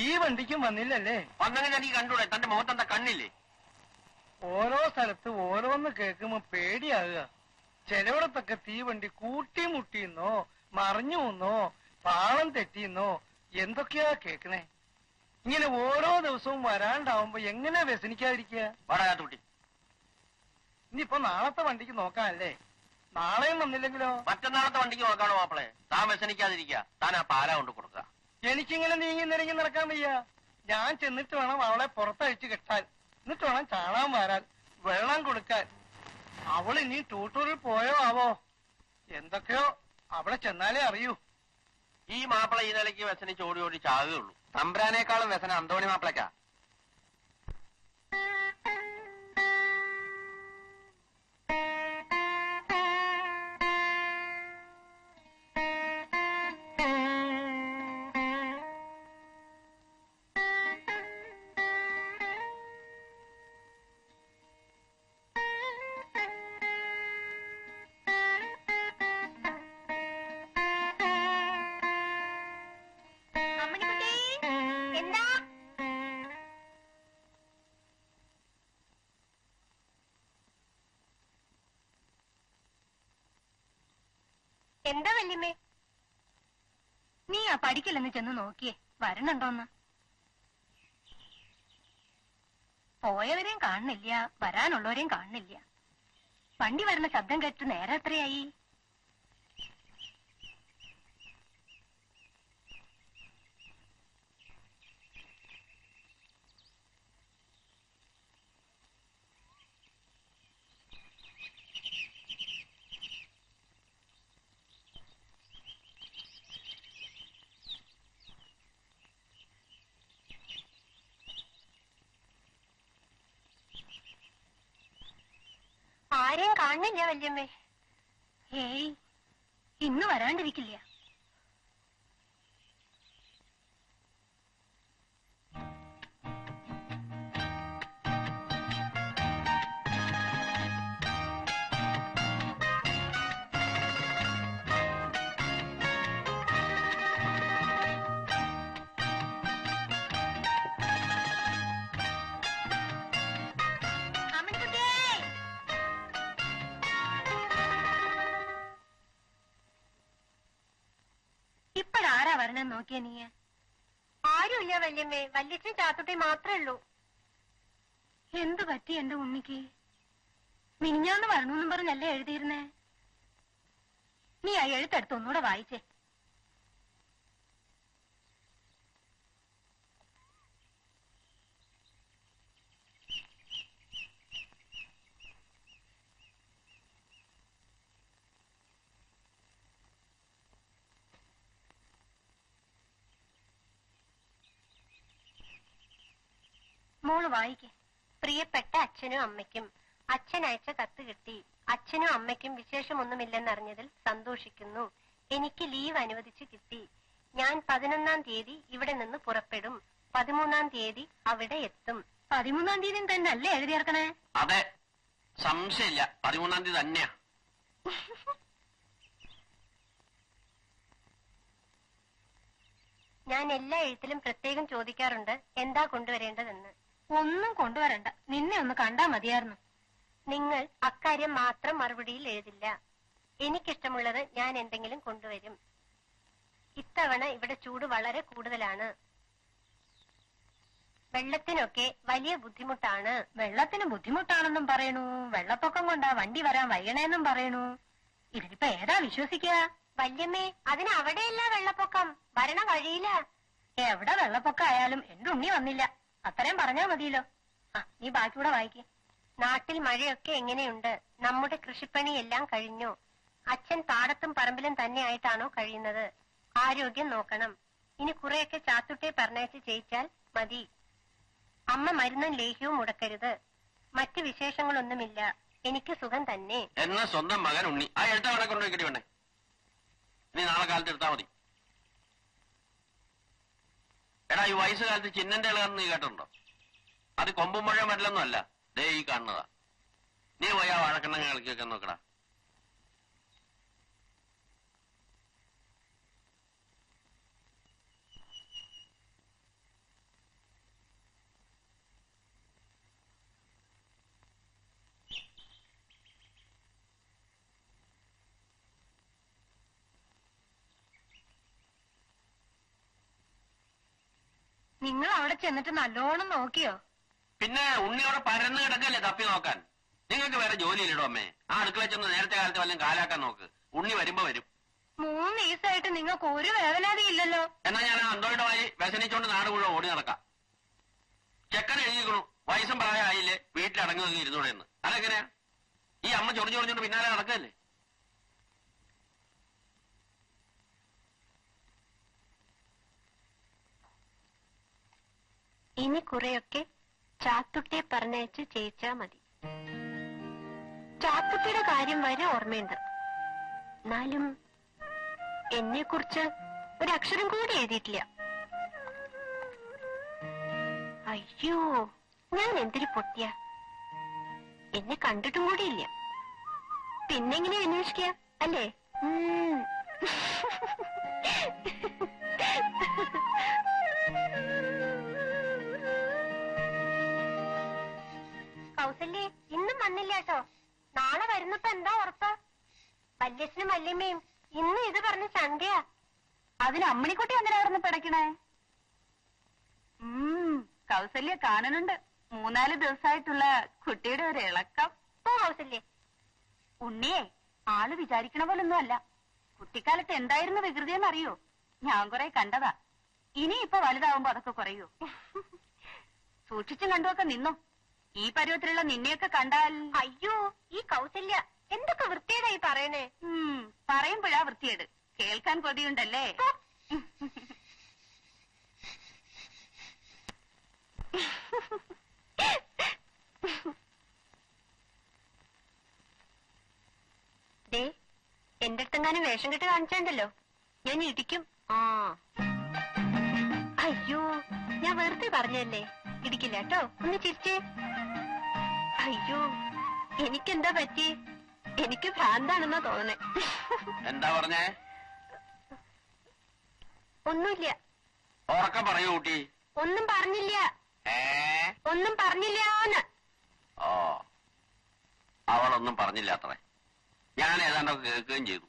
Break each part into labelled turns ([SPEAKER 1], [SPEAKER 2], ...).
[SPEAKER 1] ഈ വണ്ടിക്കും വന്നില്ലല്ലേ?
[SPEAKER 2] വന്നെങ്കിൽ എനിക്ക് കണ്ടൂടെ? തന്റെ മുഖത്തെന്താ കണ്ണില്ലേ?
[SPEAKER 1] ഓരോ സ്ഥലത്ത് ഓരോന്ന് കേൾക്കുമ്പോ പേടിയാകുക. ചിലയിടത്തൊക്കെ തീവണ്ടി കൂട്ടിമുട്ടിന്നോ മറിഞ്ഞുന്നോ പാളം തെറ്റിന്നോ എന്തൊക്കെയാ കേക്കണേ. ഇങ്ങനെ ഓരോ ദിവസവും വരാണ്ടാവുമ്പോ എങ്ങനെ വ്യസനിക്കാതിരിക്കുക?
[SPEAKER 2] വടകാത്തൂട്ടി
[SPEAKER 1] ഇനിയിപ്പോ നാളത്തെ വണ്ടിക്ക് നോക്കാനല്ലേ? നാളെയും വന്നില്ലെങ്കിലോ?
[SPEAKER 2] മറ്റന്നാളത്തെ വണ്ടിക്ക് നോക്കാണോ മാപ്പിളെ? താൻ വ്യസനിക്കാതിരിക്കുക. താൻ ആ പാല കൊണ്ട് കൊടുക്കുക.
[SPEAKER 1] എനിക്കിങ്ങനെ നീങ്ങി നിരങ്ങി നടക്കാൻ വയ്യ. ഞാൻ ചെന്നിട്ട് വേണം അവളെ പുറത്തഴിച്ചു കെട്ടാൻ. എന്നിട്ട് വേണം ചാണാൻ വാരാൻ, വെള്ളം കൊടുക്കാൻ. അവൾ ഇനി ടൂട്ടൂറിൽ പോയോ ആവോ? എന്തൊക്കെയോ അവിടെ ചെന്നാലേ അറിയൂ.
[SPEAKER 2] ഈ മാപ്പിള ഈ നിലയ്ക്ക് വ്യസനിച്ച് ഓടി ഓടി ചാകുകയുള്ളൂ.
[SPEAKER 3] തമ്പ്രാനേക്കാളും വ്യസനം അന്തോണി മാപ്പിളക്കാ.
[SPEAKER 4] എന്താ വല്യമ്മേ? നീ ആ പഠിക്കലെന്ന് ചെന്ന് നോക്കിയേ, വരണുണ്ടോന്ന്. പോയവരെയും കാണുന്നില്ല, വരാനുള്ളവരെയും കാണുന്നില്ല. വണ്ടി വരണ ശബ്ദം കേട്ട് നേരെ എത്രയായി? ആരെയും കാണുന്നില്ല വല്യമ്മേ. ഏയ്, ഇന്ന് വരാണ്ടിരിക്കില്ല. ഇപ്പഴാരാ വരണം നോക്കിയ നീ? ആരുമില്ല വല്യമ്മേ, വല്യച്ഛൻ ചാത്തുട്ടി മാത്രമേ ഉള്ളൂ. എന്തു പറ്റി എന്റെ ഉണ്ണിക്ക്? മിനിഞ്ഞാന്ന് വരണമെന്നും പറഞ്ഞല്ലേ എഴുതിയിരുന്നേ? നീ ആ എഴുത്തെടുത്ത് ഒന്നുകൂടെ വായിച്ചേ. മോള് വായിക്കേ. പ്രിയപ്പെട്ട അച്ഛനും അമ്മയ്ക്കും, അച്ഛൻ അയച്ച കത്ത് കിട്ടി. അച്ഛനും അമ്മയ്ക്കും വിശേഷമൊന്നുമില്ലെന്നറിഞ്ഞതിൽ സന്തോഷിക്കുന്നു. എനിക്ക് ലീവ് അനുവദിച്ച് കിട്ടി. ഞാൻ 11-ാം തീയതി ഇവിടെ നിന്ന് പുറപ്പെടും. 13-ാം തീയതി അവിടെ എത്തും. 13-ാം തീയതി തന്നെ അല്ലേ എഴുതിയേർക്കണേ?
[SPEAKER 2] അതെ, സംശയമില്ല. 13-ാം തീയതി തന്നെയാ.
[SPEAKER 4] ഞാൻ എല്ലാ എഴുത്തിലും പ്രത്യേകം ചോദിക്കാറുണ്ട് എന്താ കൊണ്ടുവരേണ്ടതെന്ന്. ഒന്നും കൊണ്ടുവരണ്ട, നിന്നെ ഒന്ന് കണ്ടാ മതിയായിരുന്നു. നിങ്ങൾ അക്കാര്യം മാത്രം മറുപടിയിൽ എഴുതില്ല. എനിക്കിഷ്ടമുള്ളത് ഞാൻ എന്തെങ്കിലും കൊണ്ടുവരും. ഇത്തവണ ഇവിടെ ചൂട് വളരെ കൂടുതലാണ്. വെള്ളത്തിനൊക്കെ വലിയ ബുദ്ധിമുട്ടാണ്. വെള്ളത്തിന് ബുദ്ധിമുട്ടാണെന്നും പറയണു, വെള്ളപ്പൊക്കം കൊണ്ടാ വണ്ടി വരാൻ വൈകണേന്നും പറയണു. ഇതിനിപ്പോ ഏതാ വിശ്വസിക്കുക? വല്യമ്മേ, അതിന് അവിടെയല്ല വെള്ളപ്പൊക്കം, വരണ വഴിയില്ല. എവിടെ വെള്ളപ്പൊക്കം ആയാലും എന്റെ ഉണ്ണി വന്നില്ല, അത്രയും പറഞ്ഞാ മതിയല്ലോ. നീ ബാക്കിയൂടെ വായിക്കേ. നാട്ടിൽ മഴയൊക്കെ എങ്ങനെയുണ്ട്? നമ്മുടെ കൃഷിപ്പണിയെല്ലാം കഴിഞ്ഞു. അച്ഛൻ പാടത്തും പറമ്പിലും തന്നെ ആയിട്ടാണോ കഴിയുന്നത്? ആരോഗ്യം നോക്കണം. ഇനി കുറെയൊക്കെ ചാത്തുട്ടെ പറഞ്ഞയച്ച് ചെയ്യിച്ചാൽ മതി. അമ്മ മരുന്നും ലേഹ്യവും മുടക്കരുത്. മറ്റു വിശേഷങ്ങളൊന്നുമില്ല. എനിക്ക് സുഖം തന്നെ.
[SPEAKER 2] എന്നാ സ്വന്തം മകൻ ഉണ്ണി. ആ എഴുത്തവിടെ കൊണ്ടുപോയിക്കടി വേണ്ടേ? ഇനി നാളെ കാലത്ത് എടുത്താ മതി. എടാ, ഈ വയസ്സുകാലത്ത് ചിന്നന്റെ ഇളകന്ന് നീ കേട്ടിട്ടുണ്ടോ? അത് കൊമ്പും മഴ മരലൊന്നും അല്ല, ദേ ഈ കാണുന്നതാ. നീ പോയി ആ വാഴക്കണ്ണങ്ങ കളിക്കൊക്കെ നോക്കടാ.
[SPEAKER 4] നിങ്ങൾ അവിടെ ചെന്നിട്ട് നല്ലോണം നോക്കിയോ?
[SPEAKER 2] പിന്നെ ഉണ്ണിയോടെ പരന്ന് കിടക്കല്ലേ തപ്പി നോക്കാൻ. നിങ്ങൾക്ക് വേറെ ജോലിയില്ലടോ അമ്മേ. ആ അടുക്കള ചെന്ന് നേരത്തെ കാലത്ത് വല്ലതും കാലാക്കാൻ നോക്ക്. ഉണ്ണി വരുമ്പോ വരും.
[SPEAKER 4] 3 ദിവസമായിട്ട് നിങ്ങൾക്ക് ഒരു വേവലാതി ഇല്ലല്ലോ.
[SPEAKER 2] എന്നാ ഞാൻ ആ അന്തോയുടെ വായി വ്യസനിച്ചോണ്ട് നാട് മുഴുവൻ ഓടി നടക്കാം. ചെക്കൻ എഴുതിക്കണു വയസ്സും പ്രായമായില്ലേ വീട്ടിലടങ്ങി നോക്കി ഇരുന്നൂടെ എന്ന്. അതെങ്ങനെയാ? ഈ അമ്മ ചൊറിഞ്ഞു ചൊറിഞ്ഞോണ്ട് പിന്നാലെ നടക്കല്ലേ?
[SPEAKER 4] ഇനി കുറെയൊക്കെ ചാത്തുട്ടിയെ പറഞ്ഞയച്ച് ചെയ്യിച്ചാ മതി. ചാത്തുട്ടിയുടെ കാര്യം വരെ ഓർമ്മയുണ്ട്. എന്നാലും എന്നെ കുറിച്ച് ഒരക്ഷരം കൂടി എഴുതിയിട്ടില്ല. അയ്യോ, ഞാൻ എന്തൊരു പൊട്ടിയ. എന്നെ കണ്ടിട്ടും കൂടിയില്ല. പിന്നെങ്ങനെ അന്വേഷിക്കുക അല്ലേ? കൗസല്യേ, ഇന്നും വന്നില്ല കേട്ടോ. നാളെ വരുന്നപ്പോ എന്താ ഉറപ്പ്? വല്യച്ഛനും വല്യമ്മയും ഇന്ന് ഇത് പറഞ്ഞ ചങ്കയാ. അതിന് അമ്മണിക്കുട്ടി എന്തിനായിരുന്നു പിടയ്ക്കണേ? കൗസല്യ കാണുന്നുണ്ട്. 3-4 ദിവസമായിട്ടുള്ള കുട്ടിയുടെ ഒരു ഇളക്കം. ഓ കൗസല്യേ, ഉണ്ണിയെ ആള് വിചാരിക്കണ പോലൊന്നും അല്ല. കുട്ടിക്കാലത്ത് എന്തായിരുന്നു വികൃതിയെന്നറിയോ? ഞാൻ കുറെ കണ്ടതാ. ഇനി ഇപ്പൊ വലുതാവുമ്പോ അതൊക്കെ കുറയോ? സൂക്ഷിച്ചും കണ്ടുമൊക്കെ നിന്നോ. ഈ പരുവത്തിലുള്ള നിന്നെയൊക്കെ കണ്ടാൽ. അയ്യോ, ഈ കൗസല്യ എന്തൊക്കെ വൃത്തിയേടായി പറയണേ. പറയുമ്പോഴാ വൃത്തിയേട്. കേൾക്കാൻ കൊതിയുണ്ടല്ലേ? എന്റെ അടുത്തെങ്ങാനും വേഷം കെട്ട് കാണിച്ചുണ്ടല്ലോ, ഞാൻ ഇടിക്കും. അയ്യോ, ഞാൻ വെറുതെ പറഞ്ഞല്ലേ. ഇടിക്കില്ല കേട്ടോ. ഒന്ന് ചിരിച്ചേ. അയ്യോ, എനിക്കെന്താ പറ്റി? എനിക്ക് ഭ്രാന്താണെന്നാ തോന്നണേ.
[SPEAKER 2] എന്താ പറഞ്ഞേ?
[SPEAKER 4] ഒന്നുമില്ല.
[SPEAKER 2] ഉറക്കം പറയൂ കുട്ടി.
[SPEAKER 4] ഒന്നും പറഞ്ഞില്ല. ഒന്നും പറഞ്ഞില്ലാന്ന്.
[SPEAKER 2] ഓ, അവളൊന്നും പറഞ്ഞില്ല അത്രേ. ഞാൻ ഏതാണ്ടൊക്കെ കേൾക്കുകയും ചെയ്തു.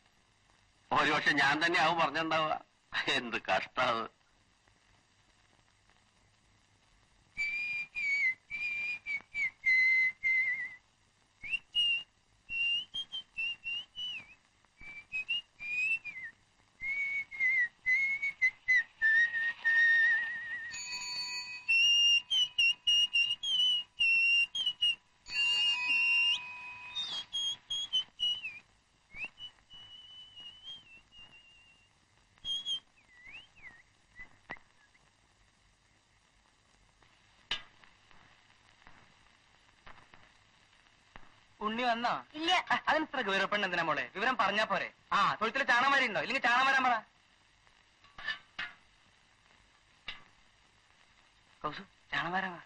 [SPEAKER 2] ഒരുപക്ഷെ ഞാൻ തന്നെ ആവും പറഞ്ഞിട്ടുണ്ടാവുക. എന്ത് കഷ്ടത്.
[SPEAKER 1] ഉണ്ണി വന്നോ?
[SPEAKER 4] ഇല്ല.
[SPEAKER 1] അതിനിത്ര ഗൗരവപ്പെണ്ണ എന്തിനാ മോളെ? വിവരം പറഞ്ഞാ പോരെ. തൊഴുത്തില് ചാണമാരി ഉണ്ടോ? ഇല്ലെങ്കിൽ ചാണം വരാൻ പറ. കൗസു, ചാണം വരാൻ പറ.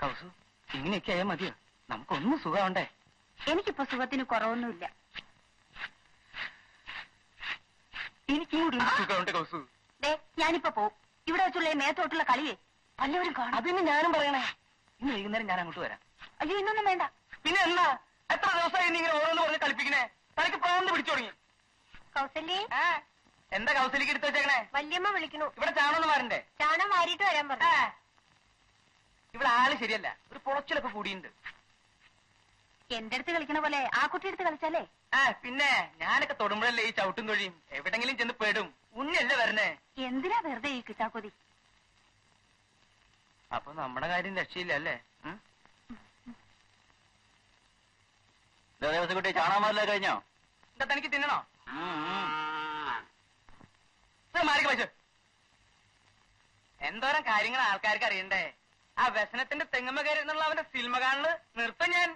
[SPEAKER 1] കൗസു, ഇങ്ങനെയൊക്കെ ആയാൽ മതിയോ? നമുക്കൊന്നും സുഖമുണ്ടേ.
[SPEAKER 4] എനിക്കിപ്പോ സുഖത്തിന് കുറവൊന്നുമില്ല.
[SPEAKER 1] എനിക്ക് കൂടി സുഖമുണ്ട് കൗസു.
[SPEAKER 4] ഞാനിപ്പോ പോവും. ഇവിടെ വെച്ചുള്ള മേത്തോട്ടുള്ള കളിയേ വല്ലവരും കാണും.
[SPEAKER 1] അതിന് ഞാനും പറയണേ. ഇന്ന് വൈകുന്നേരം ഞാൻ അങ്ങോട്ട് വരാം.
[SPEAKER 4] അയ്യോ, ഇന്നൊന്നും വേണ്ട.
[SPEAKER 1] പിന്നെ എന്നാ? എത്ര ദിവസമായി നീ ഇങ്ങനെ ഓരോന്ന് പറഞ്ഞ് കളിപ്പിക്കണേ? തനിക്ക് പ്രാന്ത് പിടിച്ചു തുടങ്ങി.
[SPEAKER 4] കൗസല്യേ,
[SPEAKER 1] എന്താ കൗസലിക്ക് എടുത്തു വെച്ചേക്കണേ?
[SPEAKER 4] വല്യമ്മ വിളിക്കണു.
[SPEAKER 1] ഇവിടെ ചാണോന്ന് മാറണ്ടേ?
[SPEAKER 4] ചാണം വാരിയിട്ട് വരാൻ പറഞ്ഞു.
[SPEAKER 1] ഇവിടെ ആള് ശരിയല്ല. ഒരു പൊളച്ചിലൊക്കെ കൂടിയുണ്ട്.
[SPEAKER 4] എന്റെ അടുത്ത് കളിക്കണ പോലെ ആ കുട്ടി എടുത്ത് കളിച്ചാലേ.
[SPEAKER 1] പിന്നെ ഞാനൊക്കെ തൊടുമ്പോഴല്ലേ ഈ ചവിട്ടും തൊഴിയും. എവിടെങ്കിലും ചെന്ന് പെടും. ഉണ്ണല്ലേ വരണേ.
[SPEAKER 4] എന്തിനാ വെറുതെ ഈ കിട്ടാക്കൊതി?
[SPEAKER 1] അപ്പൊ നമ്മുടെ കാര്യം രക്ഷയില്ല അല്ലേ?
[SPEAKER 3] കുട്ടി ചാണാമല്ല കഴിഞ്ഞോ?
[SPEAKER 1] എന്താ തനിക്ക് തിന്നണോ? മാറിക്ക് പശു. എന്തോരം കാര്യങ്ങൾ ആൾക്കാർക്ക് അറിയണ്ടേ? ആ വ്യസനത്തിന്റെ തെങ്ങമ്മ കയറി എന്നുള്ള അവന്റെ സിനിമ കാണല് നിർത്തം ഞാൻ.